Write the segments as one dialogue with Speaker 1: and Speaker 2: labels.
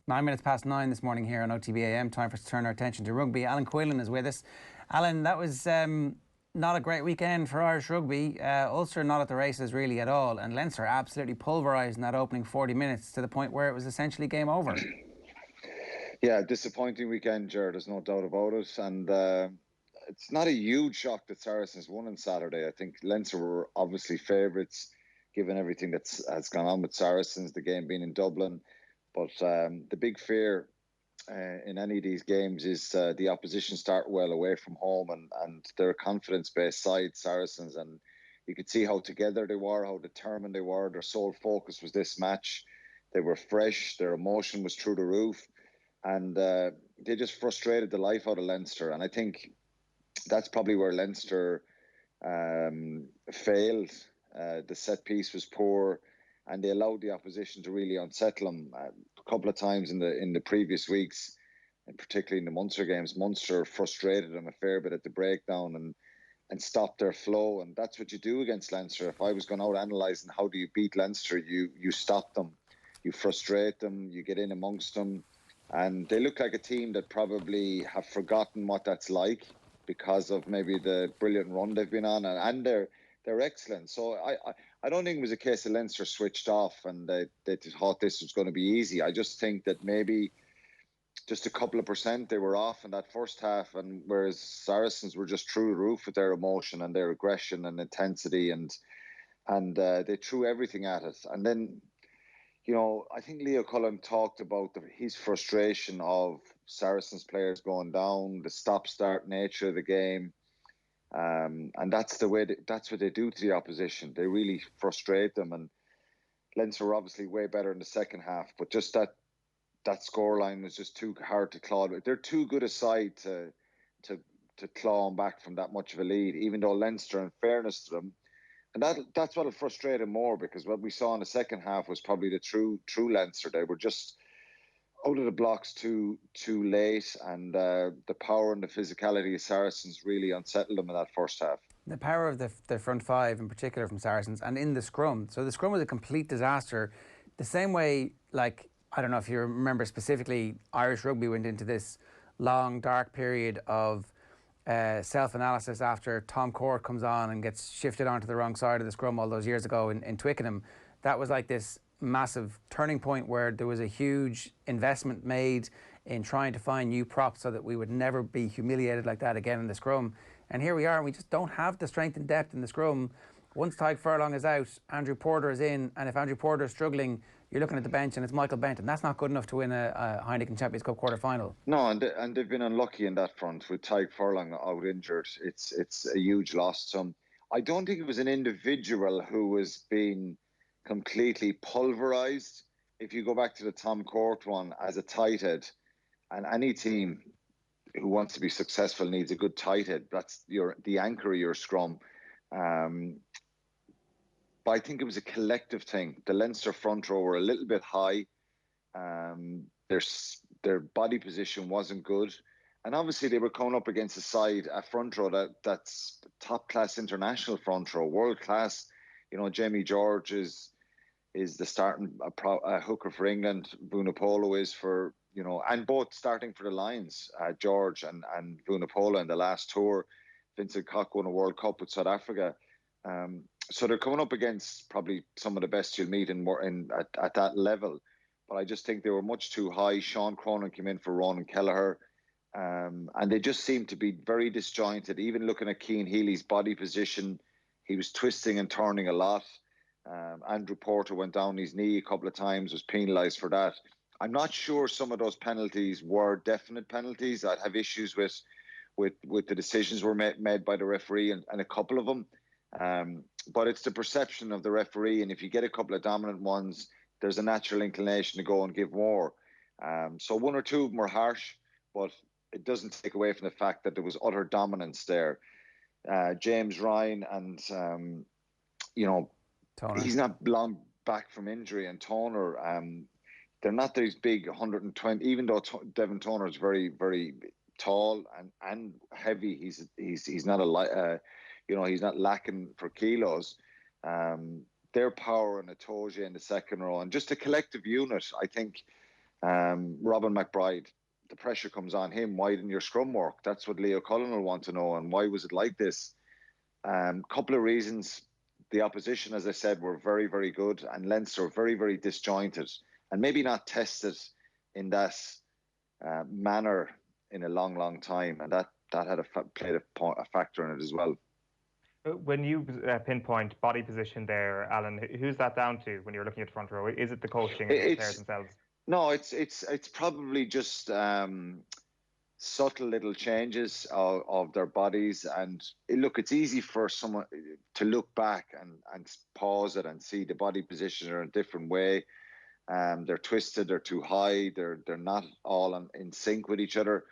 Speaker 1: 9 minutes past 9 this morning here on OTB AM. Time for us to turn our attention to rugby. Alan Quinlan is with us. Alan, that was not a great weekend for Irish rugby. Ulster not at the races really at all, and Leinster absolutely pulverised in that opening 40 minutes to the point where it was essentially game over.
Speaker 2: Yeah, disappointing weekend, Ger. There's no doubt about it. And it's not a huge shock that Saracens won on Saturday. I think Leinster were obviously favourites, given everything has gone on with Saracens, the game being in Dublin. But the big fear in any of these games is the opposition start well away from home, and they're a confidence-based side, Saracens, and you could see how together they were, how determined they were. Their sole focus was this match. They were fresh. Their emotion was through the roof, and they just frustrated the life out of Leinster. And I think that's probably where Leinster failed. The set piece was poor, and they allowed the opposition to really unsettle them a couple of times in the previous weeks, and particularly in the Munster games. Munster frustrated them a fair bit at the breakdown and stopped their flow, and that's what you do against Leinster. If I was going out analysing how do you beat Leinster, you stop them, you frustrate them, you get in amongst them, and they look like a team that probably have forgotten what that's like because of maybe the brilliant run they've been on, and they're excellent. So I don't think it was a case of Leinster switched off and they thought this was going to be easy. I just think that maybe just a couple of percent they were off in that first half, and whereas Saracens were just through the roof with their emotion and their aggression and intensity, and they threw everything at it. And then, you know, I think Leo Cullen talked about his frustration of Saracens players going down, the stop-start nature of the game. And that's that's what they do to the opposition. They really frustrate them, and Leinster were obviously way better in the second half, but just that scoreline was just too hard to claw. They're too good a side to claw them back from that much of a lead, even though Leinster, in fairness to them, and that's what frustrated more, because what we saw in the second half was probably the true Leinster. They were just out of the blocks too late, and the power and the physicality of Saracens really unsettled them in that first half.
Speaker 1: The power of the front five in particular from Saracens, and in the scrum. So the scrum was a complete disaster. The same way, like, I don't know if you remember specifically, Irish rugby went into this long, dark period of self-analysis after Tom Court comes on and gets shifted onto the wrong side of the scrum all those years ago in Twickenham. That was like this massive turning point where there was a huge investment made in trying to find new props so that we would never be humiliated like that again in the scrum. And here we are, and we just don't have the strength and depth in the scrum. Once Tadhg Furlong is out, Andrew Porter is in, and if Andrew Porter is struggling, you're looking at the bench and it's Michael Benton. That's not good enough to win a Heineken Champions Cup quarter-final.
Speaker 2: No, and they've been unlucky in that front with Tadhg Furlong out injured. It's a huge loss to him. I don't think it was an individual who was being completely pulverised. If you go back to the Tom Court one as a tight head, and any team who wants to be successful needs a good tight head. That's the anchor of your scrum. But I think it was a collective thing. The Leinster front row were a little bit high. Their body position wasn't good. And obviously they were coming up against a front row that's top-class international front row, world-class. You know, Jamie George is the starting hooker for England. Vunipola is for, you know, and both starting for the Lions, George and Vunipola in the last tour. Vincent Koch won a World Cup with South Africa. So they're coming up against probably some of the best you'll meet at that level. But I just think they were much too high. Sean Cronin came in for Ronan Kelleher. And they just seemed to be very disjointed. Even looking at Cian Healy's body position, he was twisting and turning a lot. Andrew Porter went down his knee a couple of times, was penalised for that. I'm not sure some of those penalties were definite penalties. I'd have issues with the decisions were made by the referee and a couple of them. But it's the perception of the referee, and if you get a couple of dominant ones, there's a natural inclination to go and give more. So one or two of them were harsh, but it doesn't take away from the fact that there was utter dominance there. James Ryan and, Toner. He's not long back from injury, and Toner, they're not these big 120, even though Devin Toner is very, very tall and heavy. He's not he's not lacking for kilos. Their power and Atoje in the second row, and just a collective unit, I think Robin McBride, the pressure comes on him. Why didn't your scrum work? That's what Leo Cullen will want to know. And why was it like this? Couple of reasons. The opposition, as I said, were very, very good, and Leinster very, very disjointed, and maybe not tested in that manner in a long, long time, and that had played a factor in it as well.
Speaker 3: When you pinpoint body position there, Alan, who's that down to when you're looking at the front row? Is it the coaching and the players themselves?
Speaker 2: No, it's probably just subtle little changes of their bodies. And look, it's easy for someone to look back and pause it and see the body position are in a different way. They're twisted, they're too high, they're not all in sync with each other.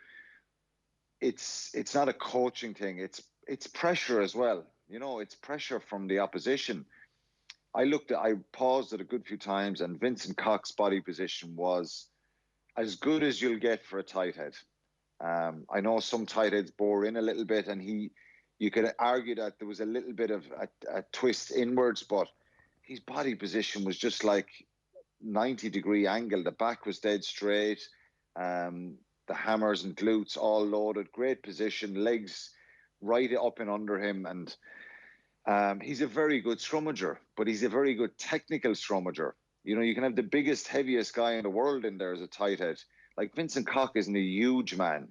Speaker 2: It's not a coaching thing, it's pressure as well. You know, it's pressure from the opposition. I paused it a good few times, and Vincent Cox's body position was as good as you'll get for a tight head. I know some tight heads bore in a little bit, and you could argue that there was a little bit of a twist inwards, but his body position was just like 90-degree angle. The back was dead straight. The hammers and glutes all loaded. Great position, legs right up and under him. And he's a very good scrummager, but he's a very good technical scrummager. You know, you can have the biggest, heaviest guy in the world in there as a tight head. Like Vincent Cox isn't a huge man.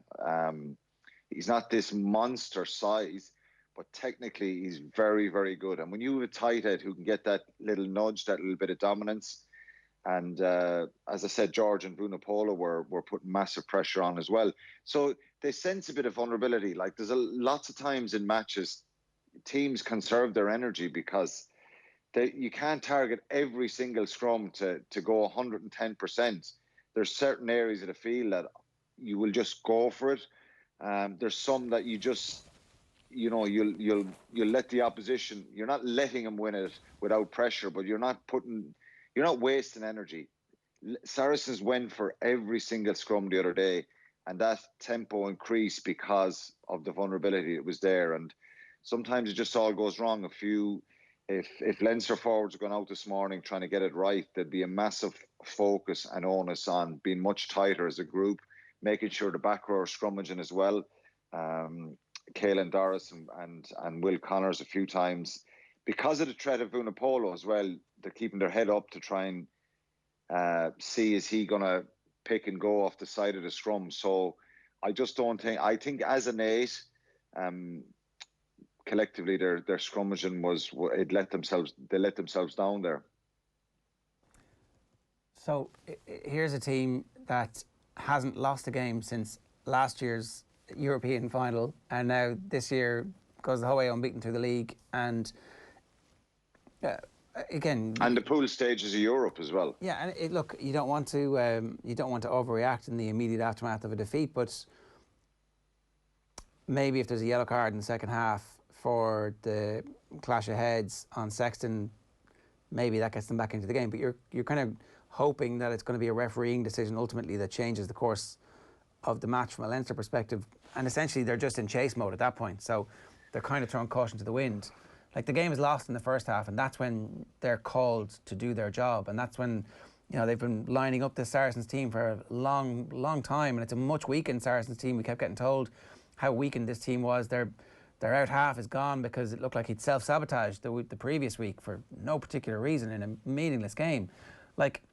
Speaker 2: He's not this monster size, but technically he's very, very good. And when you have a tight head who can get that little nudge, that little bit of dominance, and as I said, George and Vunipola were putting massive pressure on as well. So they sense a bit of vulnerability. Like there's lots of times in matches, teams conserve their energy because you can't target every single scrum to go 110%. There's certain areas of the field that you will just go for it. There's some that you just, you know, you'll let the opposition. You're not letting them win it without pressure, but you're not wasting energy. Saracens went for every single scrum the other day, and that tempo increased because of the vulnerability that was there. And sometimes it just all goes wrong. If Leinster forwards are going out this morning trying to get it right, there'd be a massive focus and onus on being much tighter as a group, making sure the back row are scrummaging as well. Quinlan Doris and Will Connors a few times. Because of the threat of Vunipola as well, they're keeping their head up to try and see, is he going to pick and go off the side of the scrum. So I think as an 8, collectively their scrummaging they let themselves down there.
Speaker 1: So here's a team that hasn't lost a game since last year's European final, and now this year goes the whole way unbeaten through the league. And again,
Speaker 2: and the pool stages of Europe as well.
Speaker 1: Yeah, and look, you don't want to overreact in the immediate aftermath of a defeat, but maybe if there's a yellow card in the second half for the clash of heads on Sexton, maybe that gets them back into the game. But you're kind of hoping that it's going to be a refereeing decision ultimately that changes the course of the match from a Leinster perspective. And essentially they're just in chase mode at that point. So they're kind of throwing caution to the wind. Like the game is lost in the first half, and that's when they're called to do their job. And that's when, you know, they've been lining up this Saracens team for a long, long time. And it's a much weakened Saracens team. We kept getting told how weakened this team was. Their out half is gone because it looked like he'd self-sabotaged the previous week for no particular reason in a meaningless game. Like,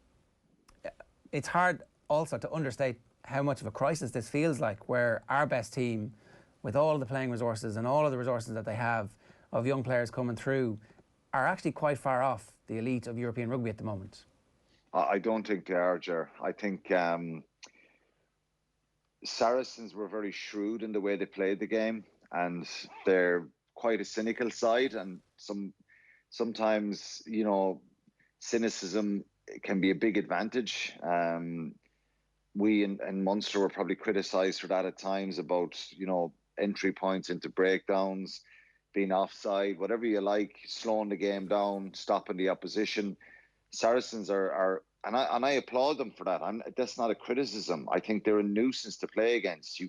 Speaker 1: it's hard also to understate how much of a crisis this feels like, where our best team, with all the playing resources and all of the resources that they have of young players coming through, are actually quite far off the elite of European rugby at the moment.
Speaker 2: I don't think they are, Ger. I think Saracens were very shrewd in the way they played the game, and they're quite a cynical side, and sometimes, you know, cynicism can be a big advantage. We in Munster were probably criticised for that at times, about, you know, entry points into breakdowns, being offside, whatever you like, slowing the game down, stopping the opposition. Saracens are and I applaud them for that. That's not a criticism. I think they're a nuisance to play against.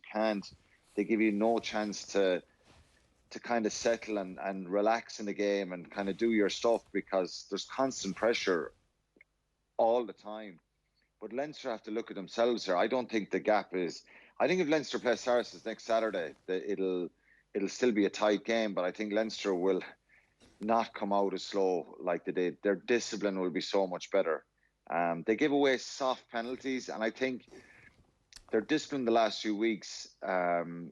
Speaker 2: They give you no chance to kind of settle and relax in the game and kind of do your stuff, because there's constant pressure all the time. But Leinster have to look at themselves here. I don't think the gap is. I think if Leinster play Saracens next Saturday, it'll still be a tight game. But I think Leinster will not come out as slow like they did. Their discipline will be so much better. They give away soft penalties, and I think their discipline the last few weeks,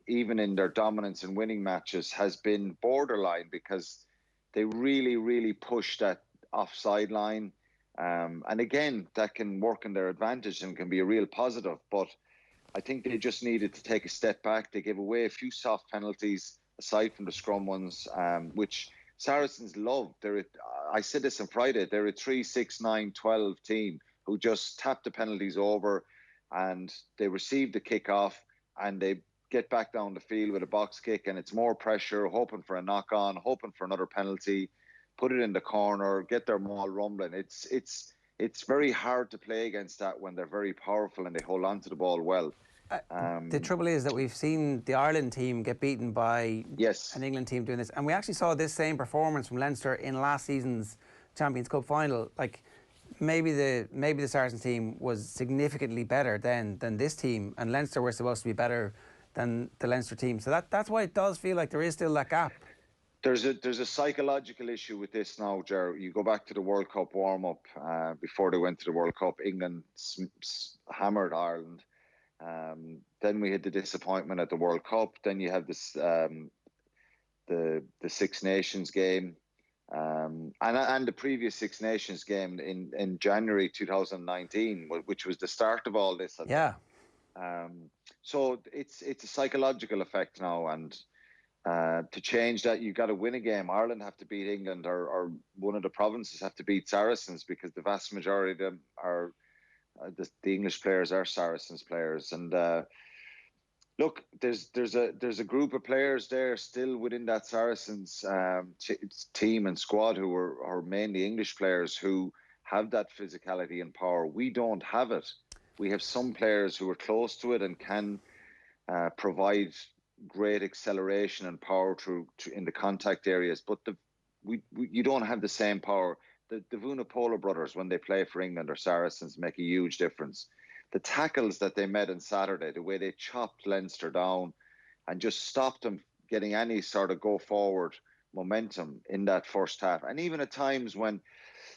Speaker 2: even in their dominance in winning matches, has been borderline because they really, really push that offside line. And again, that can work in their advantage and can be a real positive. But I think they just needed to take a step back. They gave away a few soft penalties, aside from the scrum ones, which Saracens love. I said this on Friday, they're a 3-6-9-12 team who just tap the penalties over, and they receive the kick-off and they get back down the field with a box kick, and it's more pressure, hoping for a knock-on, hoping for another penalty, put it in the corner, get their maul rumbling. It's very hard to play against that when they're very powerful and they hold on to the ball well.
Speaker 1: The trouble is that we've seen the Ireland team get beaten by an England team doing this, and we actually saw this same performance from Leinster in last season's Champions Cup final. Like, maybe the Saracens team was significantly better than this team, and Leinster were supposed to be better than the Leinster team. So that's why it does feel like there is still that gap.
Speaker 2: There's a psychological issue with this now, Ger. You go back to the World Cup warm-up before they went to the World Cup. England hammered Ireland. Then we had the disappointment at the World Cup. Then you have this the Six Nations game, and the previous Six Nations game in January 2019, which was the start of all this. So it's a psychological effect now, and to change that, you've got to win a game. Ireland have to beat England, or one of the provinces have to beat Saracens, because the vast majority of them are the English players are Saracens players. And look, there's a group of players there still within that Saracens team and squad who are mainly English players who have that physicality and power. We don't have it. We have some players who are close to it and can provide great acceleration and power in the contact areas, but you don't have the same power. The Vunipola brothers, when they play for England or Saracens, make a huge difference. The tackles that they made on Saturday, the way they chopped Leinster down and just stopped them getting any sort of go forward momentum in that first half. And even at times when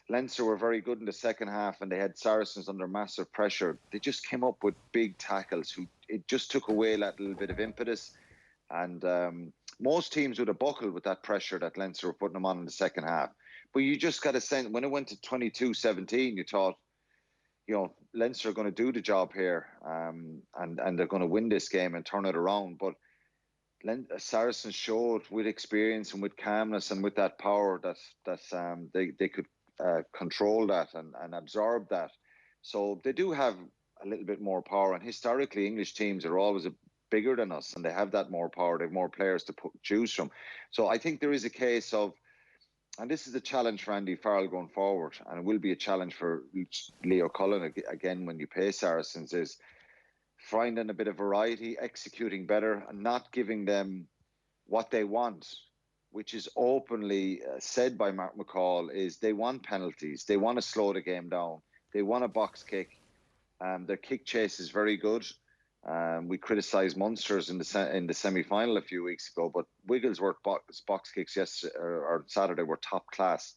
Speaker 2: Leinster were very good in the second half and they had Saracens under massive pressure, they just came up with big tackles. It just took away that little bit of impetus. And most teams would have buckled with that pressure that Leinster were putting them on in the second half. But you just got to send, when it went to 22-17, you thought, Leinster are going to do the job here, and they're going to win this game and turn it around. But Saracens showed with experience and with calmness and with that power that they could control that and absorb that. So they do have a little bit more power. And historically, English teams are always bigger than us, and they have that more power. They have more players to choose from. So I think there is a case of, and this is a challenge for Andy Farrell going forward, and it will be a challenge for Leo Cullen again when you play Saracens, is finding a bit of variety, executing better, and not giving them what they want, which is openly said by Mark McCall, is they want penalties. They want to slow the game down. They want a box kick. Their kick chase is very good. We criticised Munsters in the semi-final a few weeks ago, but Wigglesworth box kicks yesterday or Saturday were top class,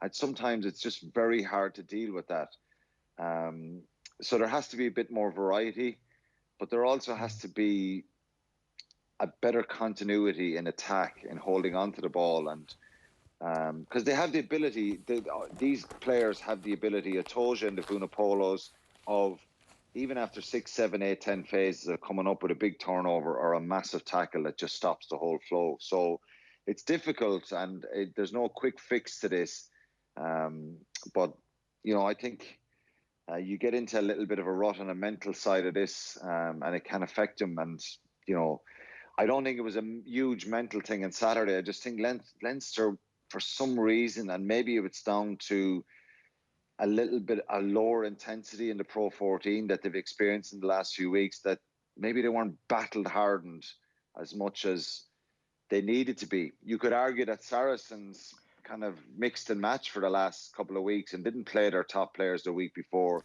Speaker 2: and sometimes it's just very hard to deal with that. So there has to be a bit more variety, but there also has to be a better continuity in attack, in holding on to the ball, and because they have the ability. These players have the ability, Atoja and the Vunipolos, of even after 6, 7, 8, 10 phases of coming up with a big turnover or a massive tackle that just stops the whole flow. So it's difficult, and there's no quick fix to this. But, I think you get into a little bit of a rut on a mental side of this, and it can affect them. And, I don't think it was a huge mental thing on Saturday. I just think Leinster, for some reason, and maybe it's down to a little bit a lower intensity in the Pro 14 that they've experienced in the last few weeks, that maybe they weren't battled hardened as much as they needed to be. You could argue that Saracens kind of mixed and matched for the last couple of weeks and didn't play their top players the week before.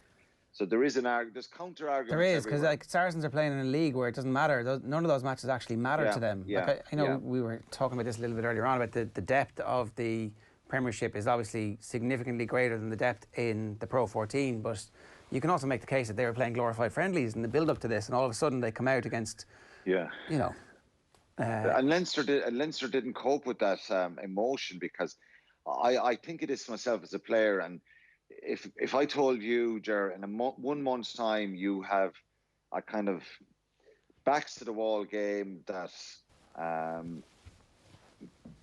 Speaker 2: So there's counter arguments.
Speaker 1: There is, because like Saracens are playing in a league where it doesn't matter. None of those matches actually matter to them.
Speaker 2: Yeah,
Speaker 1: like we were talking about this a little bit earlier on about the depth of the Premiership is obviously significantly greater than the depth in the Pro 14. But you can also make the case that they were playing glorified friendlies in the build up to this, and all of a sudden they come out against,
Speaker 2: and Leinster didn't cope with that emotion, because I think it is myself as a player, and if I told you, Ger, in 1 month's time you have a kind of backs to the wall game that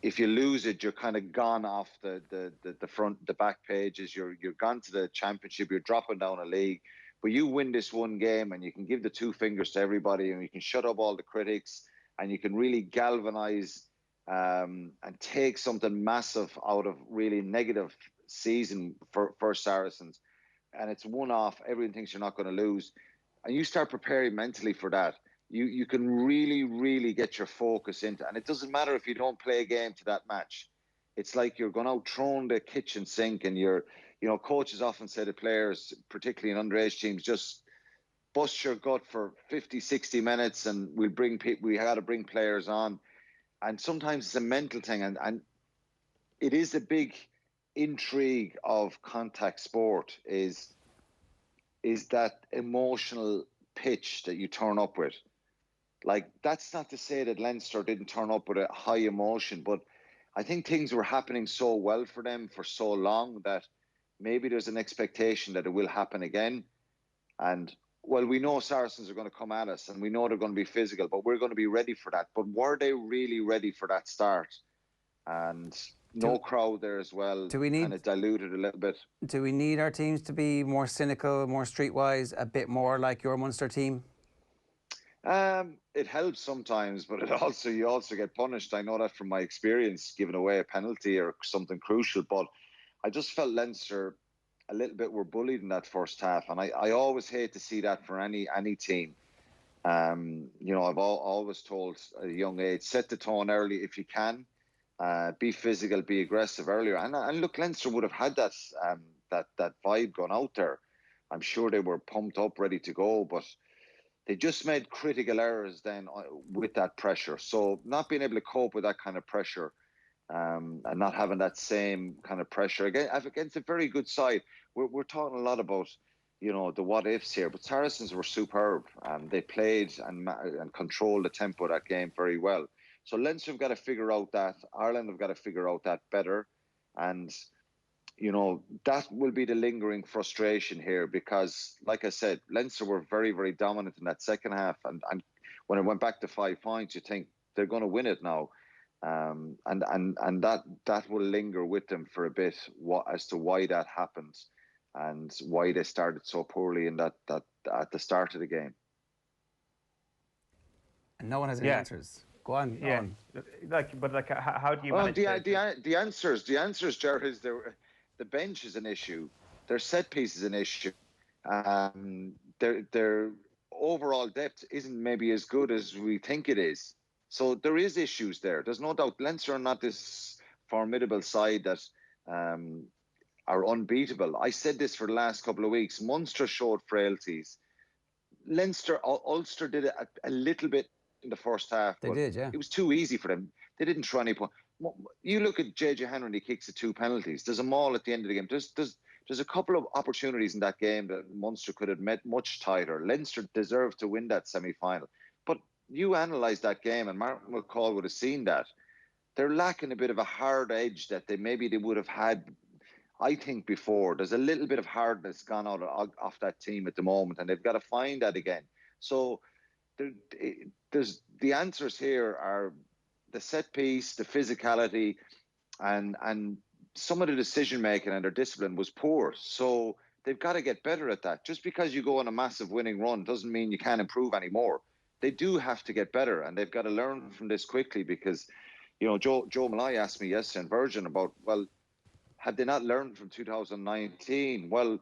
Speaker 2: if you lose it, you're kind of gone off the back pages. You're gone to the championship. You're dropping down a league. But you win this one game, and you can give the 2 fingers to everybody, and you can shut up all the critics, and you can really galvanise and take something massive out of really negative season for Saracens. And it's one-off. Everyone thinks you're not going to lose, and you start preparing mentally for that. You can really, really get your focus into, and it doesn't matter if you don't play a game to that match. It's like you're going out throwing the kitchen sink, and coaches often say to players, particularly in underage teams, just bust your gut for 50, 60 minutes, and we got to bring players on. And sometimes it's a mental thing, and it is the big intrigue of contact sport is that emotional pitch that you turn up with. Like, that's not to say that Leinster didn't turn up with a high emotion, but I think things were happening so well for them for so long that maybe there's an expectation that it will happen again. And, well, we know Saracens are going to come at us, and we know they're going to be physical, but we're going to be ready for that. But were they really ready for that start? And no crowd there as well. And it diluted a little bit.
Speaker 1: Do we need our teams to be more cynical, more streetwise, a bit more like your Munster team?
Speaker 2: It helps sometimes, but you also get punished. I know that from my experience, giving away a penalty or something crucial. But I just felt Leinster a little bit were bullied in that first half, and I always hate to see that for any team. I've always told at a young age, set the tone early if you can. Be physical, be aggressive earlier. And look, Leinster would have had that vibe going out there. I'm sure they were pumped up, ready to go, but they just made critical errors then with that pressure. So not being able to cope with that kind of pressure and not having that same kind of pressure against a very good side. We're talking a lot about, the what ifs here, but Saracens were superb. They played and controlled the tempo of that game very well. So Leinster have got to figure out that. Ireland have got to figure out that better. And that will be the lingering frustration here, because, like I said, Leinster were very, very dominant in that second half. And when it went back to 5 points, you think they're going to win it now. And that will linger with them for a bit as to why that happened and why they started so poorly in that at the start of the game.
Speaker 1: And no one has any answers. Go on.
Speaker 3: Yeah. How do you manage
Speaker 2: the answers, Jared, is the bench is an issue. Their set piece is an issue. Their overall depth isn't maybe as good as we think it is. So there is issues there. There's no doubt. Leinster are not this formidable side that are unbeatable. I said this for the last couple of weeks. Munster showed frailties. Ulster did it a little bit in the first half.
Speaker 1: They did, yeah.
Speaker 2: It was too easy for them. They didn't try any point. You look at JJ Henry, he kicks the 2 penalties. There's a maul at the end of the game. There's a couple of opportunities in that game that Munster could have met much tighter. Leinster deserved to win that semi-final. But you analyse that game, and Martin McCall would have seen that. They're lacking a bit of a hard edge that they would have had, I think, before. There's a little bit of hardness gone out off that team at the moment, and they've got to find that again. So there's the answers here are the set piece, the physicality, and some of the decision making and their discipline was poor. So they've got to get better at that. Just because you go on a massive winning run doesn't mean you can't improve anymore. They do have to get better, and they've got to learn from this quickly, because Joe Malloy asked me yesterday in Virgin about, well, had they not learned from 2019? Well,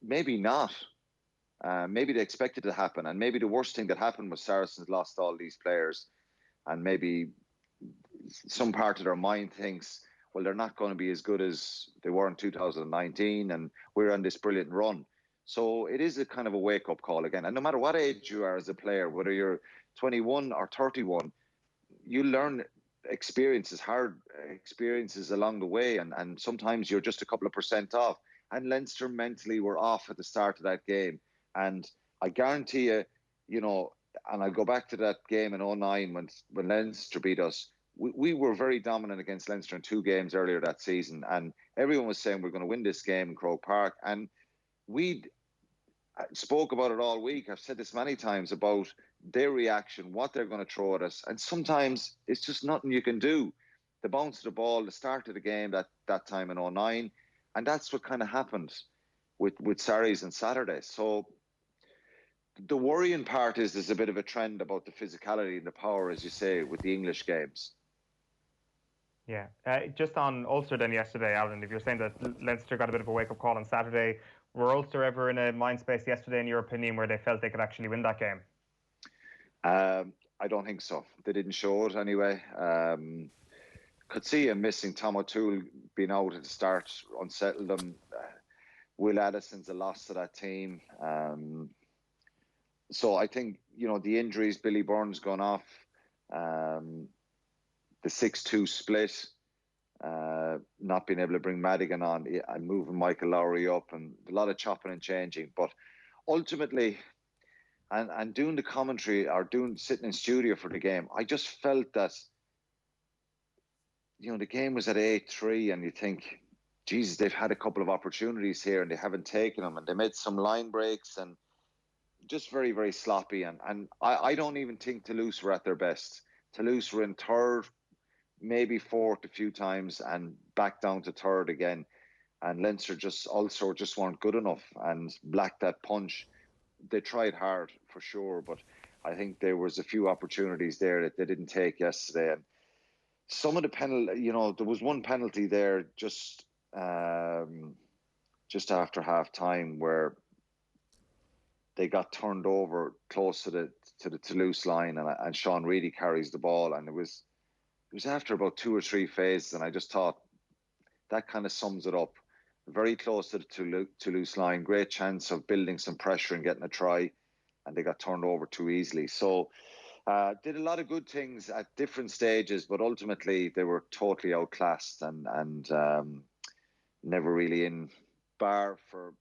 Speaker 2: maybe not. Maybe they expected it to happen, and maybe the worst thing that happened was Saracens lost all these players, and maybe some part of their mind thinks, well, they're not going to be as good as they were in 2019, and we're on this brilliant run. So it is a kind of a wake-up call again. And no matter what age you are as a player, whether you're 21 or 31, you learn hard experiences along the way, and sometimes you're just a couple of percent off. And Leinster mentally were off at the start of that game. And I guarantee you, and I go back to that game in 2009 when Leinster beat us. We were very dominant against Leinster in 2 games earlier that season, and everyone was saying we're going to win this game in Croke Park. And we spoke about it all week. I've said this many times about their reaction, what they're going to throw at us, and sometimes it's just nothing you can do. The bounce of the ball, the start of the game that time in 2009, and that's what kind of happened with Sarries and Saturday. So the worrying part is there's a bit of a trend about the physicality and the power, as you say, with the English games.
Speaker 3: Yeah. Just on Ulster then yesterday, Alan, if you're saying that Leinster got a bit of a wake-up call on Saturday, were Ulster ever in a mind space yesterday, in your opinion, where they felt they could actually win that game?
Speaker 2: I don't think so. They didn't show it anyway. Could see him missing. Tom O'Toole being out at the start unsettled them. Will Addison's a loss to that team. So I think, the injuries, Billy Byrne's gone off. The 6-2 split, not being able to bring Madigan on and moving Michael Lowry up, and a lot of chopping and changing. But ultimately, and doing the commentary or sitting in studio for the game, I just felt that, the game was at 8-3, and you think, Jesus, they've had a couple of opportunities here and they haven't taken them, and they made some line breaks and just very, very sloppy. And I don't even think Toulouse were at their best. Toulouse were in third, maybe fourth a few times, and back down to third again. And Leinster just weren't good enough and lacked that punch. They tried hard for sure, but I think there was a few opportunities there that they didn't take yesterday. And some of the penalty, there was one penalty there just after half time where they got turned over close to the Toulouse line, and Sean Reedy carries the ball, and it was after about 2 or 3 phases, and I just thought that kind of sums it up. Very close to the Toulouse line, great chance of building some pressure and getting a try, and they got turned over too easily. So did a lot of good things at different stages, but ultimately they were totally outclassed and never really in, bar for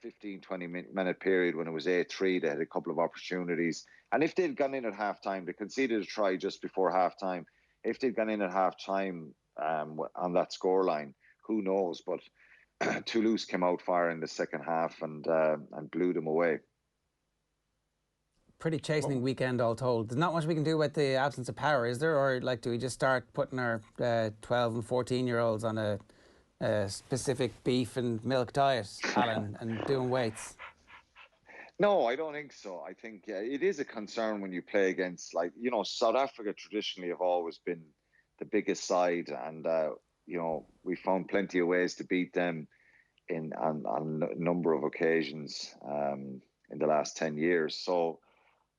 Speaker 2: 15-20 minute period when it was 8-3. They had a couple of opportunities, and if they'd gone in at half-time, they conceded a try just before half-time. If they'd gone in at half-time on that scoreline, who knows? But Toulouse came out firing the second half and blew them away.
Speaker 1: Pretty chastening weekend, all told. There's not much we can do about the absence of power, is there? Or do we just start putting our 12 and 14-year-olds on a specific beef and milk diet, Alan, and doing weights?
Speaker 2: No, I don't think so. I think it is a concern when you play against, South Africa traditionally have always been the biggest side, and we found plenty of ways to beat them on a number of occasions in the last 10 years. So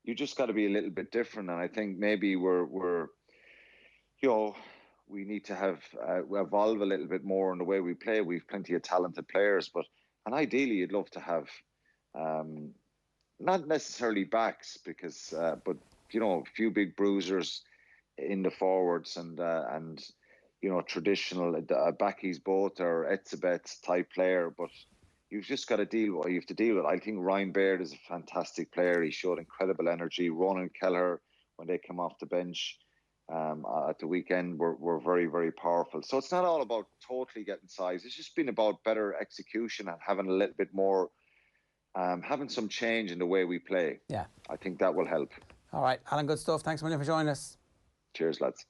Speaker 2: you just got to be a little bit different, and I think maybe we need to have evolve a little bit more in the way we play. We've plenty of talented players, and ideally you'd love to have not necessarily backs, because but a few big bruisers in the forwards, and traditional backies both, or Etzebeth type player. But you've just got to deal with what you have to deal with. I think Ryan Baird is a fantastic player. He showed incredible energy. Ronan Kelleher, when they come off the bench at the weekend, were very, very powerful. So it's not all about totally getting size. It's just been about better execution and having a little bit more, having some change in the way we play.
Speaker 1: Yeah.
Speaker 2: I think that will help.
Speaker 1: All right, Alan, good stuff. Thanks a million for joining us.
Speaker 2: Cheers, lads.